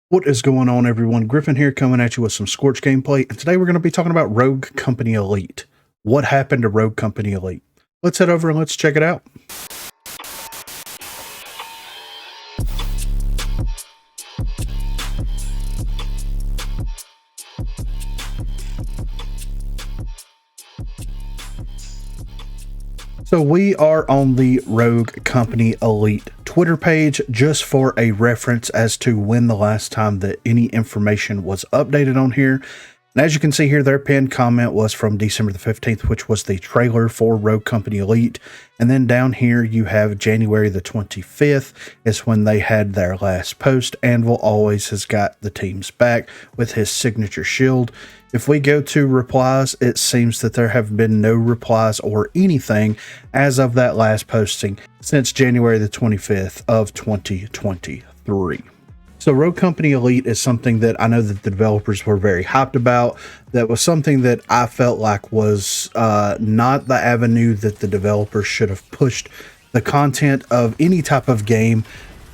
What is going on, everyone? Griffin here, coming at you with some Scorch gameplay, and today we're going to be talking about Rogue Company Elite. What happened to Rogue Company Elite? Let's head over and let's check it out. So we are on the Rogue Company Elite Twitter page, just for a reference as to when the last time that any information was updated on here. And as you can see here, their pinned comment was from December the 15th, which was the trailer for Rogue Company Elite. And then down here you have January the 25th is when they had their last post. Anvil always has got the team's back with his signature shield. If we go to replies, it seems that there have been no replies or anything as of that last posting since January the 25th of 2023. So Rogue Company Elite is something that I know that the developers were very hyped about. That was something that I felt like was not the avenue that the developers should have pushed the content of any type of game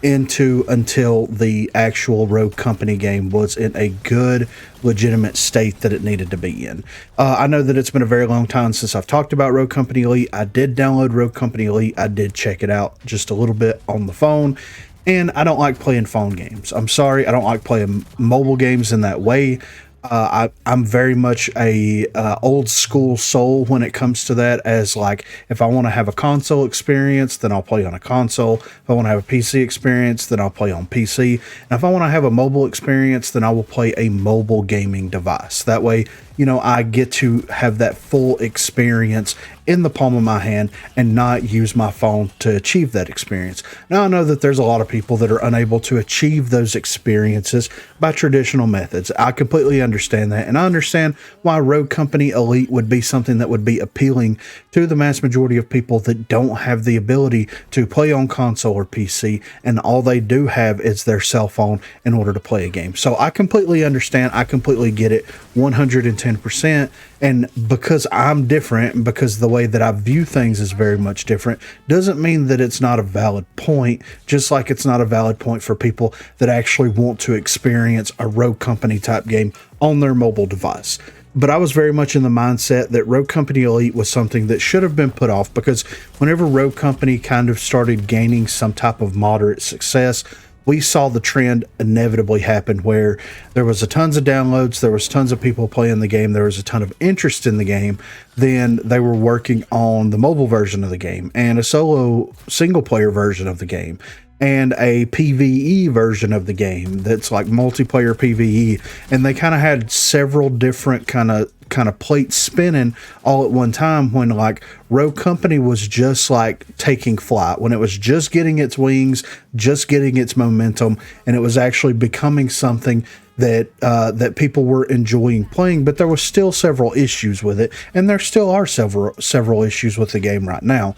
into until the actual Rogue Company game was in a good, legitimate state that it needed to be in. I know that it's been a very long time since I've talked about Rogue Company Elite. I did download Rogue Company Elite. I did check it out just a little bit on the phone. And I don't like playing phone games. I'm sorry, I don't like playing mobile games in that way. I'm very much a old school soul when it comes to that, as like, if I want to have a console experience, then I'll play on a console. If I want to have a PC experience, then I'll play on PC. And if I want to have a mobile experience, then I will play a mobile gaming device. That way, you know, I get to have that full experience in the palm of my hand and not use my phone to achieve that experience. Now, I know that there's a lot of people that are unable to achieve those experiences by traditional methods. I completely understand that, and I understand why Rogue Company Elite would be something that would be appealing to the mass majority of people that don't have the ability to play on console or PC, and all they do have is their cell phone in order to play a game. So I completely understand. I completely get it 110%. And because I'm different, and because the way that I view things is very much different, doesn't mean that it's not a valid point, just like it's not a valid point for people that actually want to experience a Rogue Company type game on their mobile device. But I was very much in the mindset that Rogue Company Elite was something that should have been put off, because whenever Rogue Company kind of started gaining some type of moderate success, we saw the trend inevitably happen where there was a tons of downloads, there was tons of people playing the game, there was a ton of interest in the game. Then they were working on the mobile version of the game and a solo single player version of the game and a PvE version of the game that's like multiplayer PvE, and they kind of had several different kind of plates spinning all at one time, when like Rogue Company was just like taking flight, when it was just getting its wings, just getting its momentum, and it was actually becoming something that that people were enjoying playing. But there was still several issues with it, and there still are several issues with the game right now.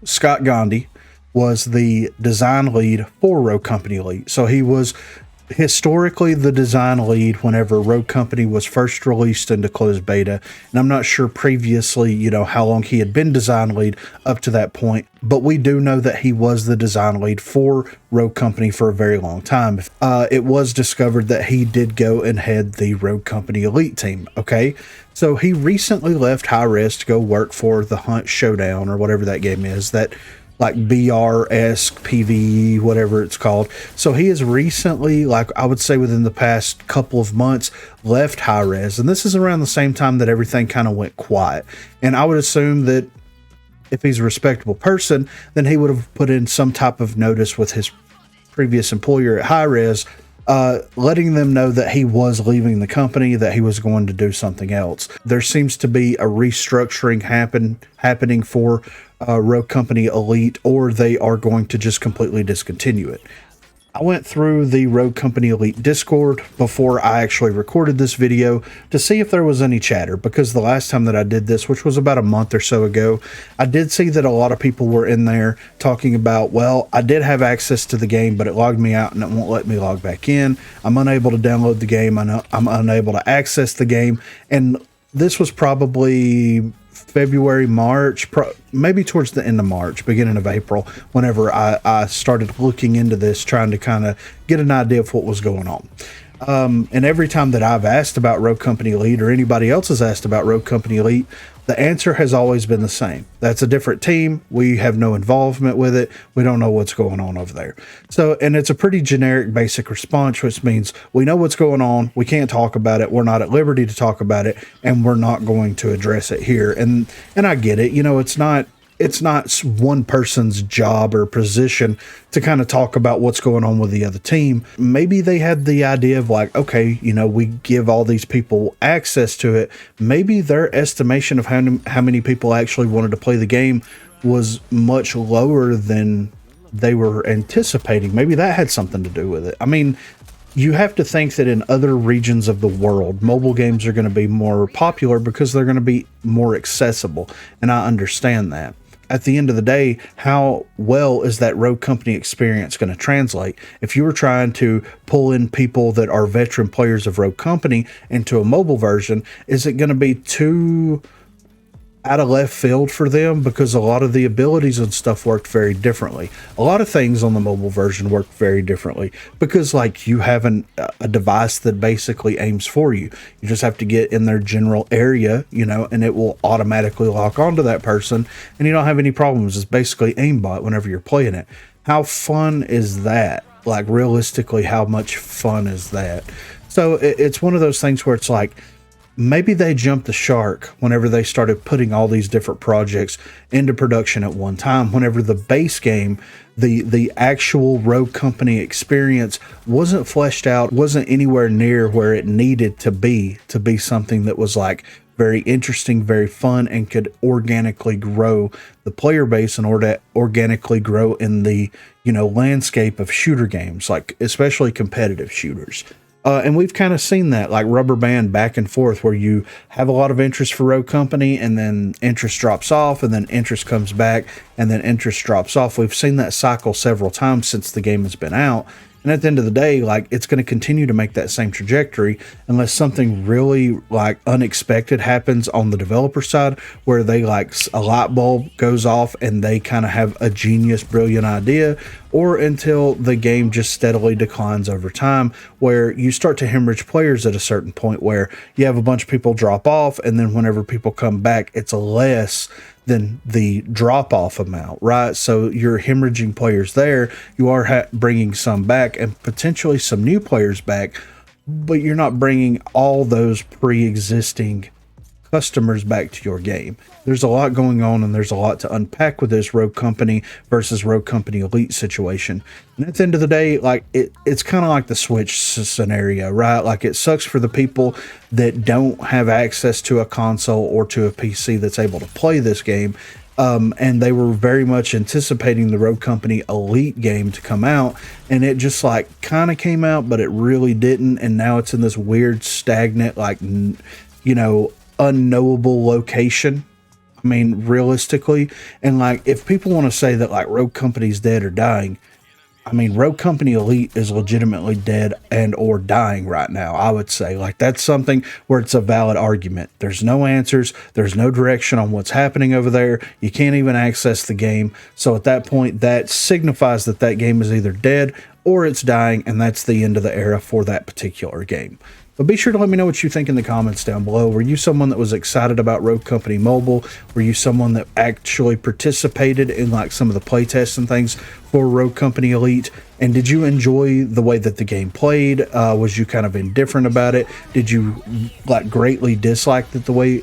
Scott Gandhi was the design lead for Rogue Company Elite. So he was historically the design lead whenever Rogue Company was first released into closed beta. And I'm not sure previously, you know, how long he had been design lead up to that point, but we do know that he was the design lead for Rogue Company for a very long time. It was discovered that he did go and head the Rogue Company Elite team. Okay. So he recently left Hi-Rez to go work for the Hunt Showdown, or whatever that game is, that like BR-esque PvE, whatever it's called. So he has recently, like I would say within the past couple of months, left Hi-Rez. And this is around the same time that everything kind of went quiet. And I would assume that if he's a respectable person, then he would have put in some type of notice with his previous employer at Hi-Rez, letting them know that he was leaving the company, that he was going to do something else. There seems to be a restructuring happening for Rogue Company Elite, or they are going to just completely discontinue it. I went through the Rogue Company Elite Discord before I actually recorded this video to see if there was any chatter, because the last time that I did this, which was about a month or so ago, I did see that a lot of people were in there talking about, well, I did have access to the game, but it logged me out and it won't let me log back in. I'm unable to download the game. I'm unable to access the game. And this was probably February, March, maybe towards the end of March, beginning of April, whenever I started looking into this, trying to kind of get an idea of what was going on. And every time that I've asked about Rogue Company Elite, or anybody else has asked about Rogue Company Elite, the answer has always been the same. That's a different team. We have no involvement with it. We don't know what's going on over there. So, and it's a pretty generic, basic response, which means we know what's going on. We can't talk about it. We're not at liberty to talk about it, and we're not going to address it here. And I get it. You know, it's not one person's job or position to kind of talk about what's going on with the other team. Maybe they had the idea of like, okay, you know, we give all these people access to it. Maybe their estimation of how many people actually wanted to play the game was much lower than they were anticipating. Maybe that had something to do with it. I mean, you have to think that in other regions of the world, mobile games are going to be more popular because they're going to be more accessible. And I understand that. At the end of the day, how well is that Rogue Company experience going to translate? If you were trying to pull in people that are veteran players of Rogue Company into a mobile version, is it going to be too out of left field for them? Because a lot of the abilities and stuff worked very differently. A lot of things on the mobile version worked very differently because like you have a device that basically aims for you. You just have to get in their general area, you know, and it will automatically lock onto that person and you don't have any problems. It's basically aimbot whenever you're playing it. How fun is that? Like realistically, how much fun is that? So it's one of those things where it's like, maybe they jumped the shark whenever they started putting all these different projects into production at one time, whenever the base game, the actual Rogue Company experience wasn't fleshed out, wasn't anywhere near where it needed to be something that was like very interesting, very fun, and could organically grow the player base and organically grow in the, you know, landscape of shooter games, like especially competitive shooters. And we've kind of seen that like rubber band back and forth where you have a lot of interest for Rogue Company and then interest drops off and then interest comes back and then interest drops off. We've seen that cycle several times since the game has been out. And at the end of the day, like it's going to continue to make that same trajectory unless something really like unexpected happens on the developer side where they like a light bulb goes off and they kind of have a genius, brilliant idea, or until the game just steadily declines over time where you start to hemorrhage players at a certain point where you have a bunch of people drop off and then whenever people come back, it's less than the drop-off amount, right? So you're hemorrhaging players there. You are bringing some back and potentially some new players back, but you're not bringing all those pre-existing customers back to your game. There's a lot going on and there's a lot to unpack with this Rogue Company versus Rogue Company Elite situation. And at the end of the day, like it's kind of like the Switch scenario, right? Like it sucks for the people that don't have access to a console or to a PC that's able to play this game. And they were very much anticipating the Rogue Company Elite game to come out, and it just like kind of came out, but it really didn't. And now it's in this weird stagnant, like, you know, unknowable location. I mean, realistically, and like if people want to say that like Rogue Company's dead or dying, I mean, Rogue Company Elite is legitimately dead and or dying right now. I would say like that's something where it's a valid argument. There's no answers. There's no direction on what's happening over there. You can't even access the game. So at that point, that signifies that that game is either dead or it's dying, and that's the end of the era for that particular game. But be sure to let me know what you think in the comments down below. Were you someone that was excited about Rogue Company Mobile? Were you someone that actually participated in like some of the playtests and things for Rogue Company Elite? And did you enjoy the way that the game played? Was you kind of indifferent about it? Did you like greatly dislike that the way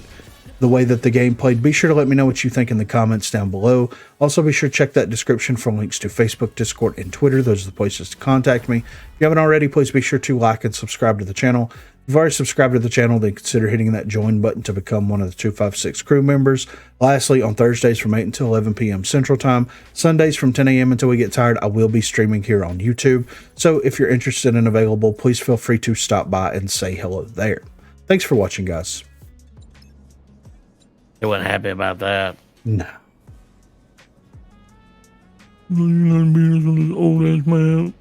that the game played? Be sure to let me know what you think in the comments down below. Also, be sure to check that description for links to Facebook, Discord, and Twitter. Those are the places to contact me. If you haven't already, please be sure to like and subscribe to the channel. If you've already subscribed to the channel, then consider hitting that join button to become one of the 256 crew members. Lastly, on Thursdays from 8 until 11 p.m. Central Time, Sundays from 10 a.m. until we get tired, I will be streaming here on YouTube. So if you're interested and available, please feel free to stop by and say hello there. Thanks for watching, guys. They wasn't happy about that. No. You're gonna be this old ass man.